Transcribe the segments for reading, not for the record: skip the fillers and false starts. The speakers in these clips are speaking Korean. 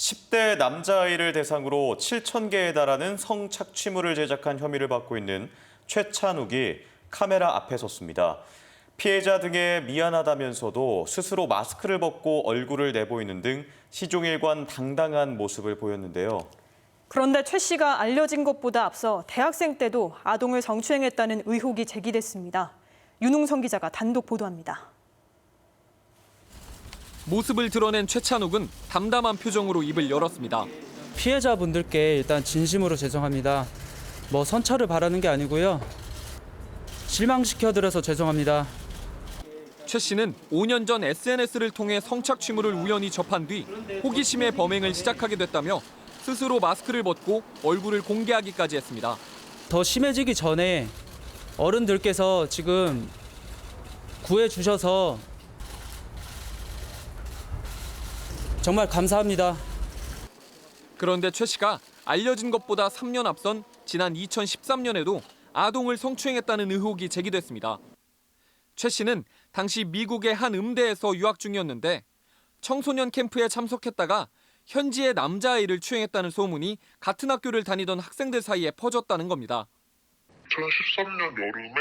10대 남자아이를 대상으로 7,000개에 달하는 성착취물을 제작한 혐의를 받고 있는 최찬욱이 카메라 앞에 섰습니다. 피해자 등에 미안하다면서도 스스로 마스크를 벗고 얼굴을 내보이는 등 시종일관 당당한 모습을 보였는데요. 그런데 최 씨가 알려진 것보다 앞서 대학생 때도 아동을 성추행했다는 의혹이 제기됐습니다. 윤웅성 기자가 단독 보도합니다. 모습을 드러낸 최찬욱은 담담한 표정으로 입을 열었습니다. 피해자분들께 일단 진심으로 죄송합니다. 선처를 바라는 게 아니고요. 실망시켜드려서 죄송합니다. 최 씨는 5년 전 SNS를 통해 성착취물을 우연히 접한 뒤 호기심에 범행을 시작하게 됐다며 스스로 마스크를 벗고 얼굴을 공개하기까지 했습니다. 더 심해지기 전에 어른들께서 지금 구해주셔서 정말 감사합니다. 그런데 최 씨가 알려진 것보다 3년 앞선 지난 2013년에도 아동을 성추행했다는 의혹이 제기됐습니다. 최 씨는 당시 미국의 한 음대에서 유학 중이었는데 청소년 캠프에 참석했다가 현지의 남자아이를 추행했다는 소문이 같은 학교를 다니던 학생들 사이에 퍼졌다는 겁니다. 2013년 여름에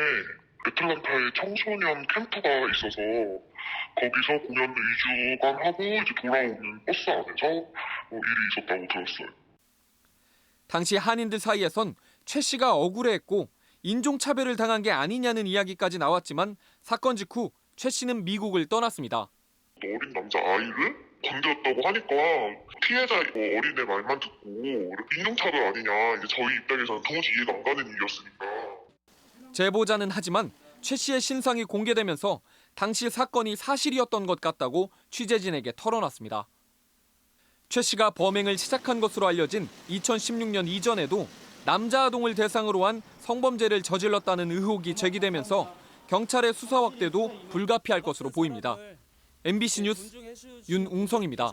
애틀란타에 청소년 캠프가 있어서 거기서 공연을 2주간 하고 이제 돌아오는 버스 안에서 일이 있었다고 들었어요. 당시 한인들 사이에선 최 씨가 억울해했고 인종차별을 당한 게 아니냐는 이야기까지 나왔지만 사건 직후 최 씨는 미국을 떠났습니다. 어린 남자아이를 건드렸다고 하니까 피해자 어린애 말만 듣고 이렇게 인종차별 아니냐, 이제 저희 입장에서는 도무지 이해가 안 가는 일이었으니까. 제보자는 하지만 최 씨의 신상이 공개되면서 당시 사건이 사실이었던 것 같다고 취재진에게 털어놨습니다. 최 씨가 범행을 시작한 것으로 알려진 2016년 이전에도 남자 아동을 대상으로 한 성범죄를 저질렀다는 의혹이 제기되면서 경찰의 수사 확대도 불가피할 것으로 보입니다. MBC 뉴스 윤웅성입니다.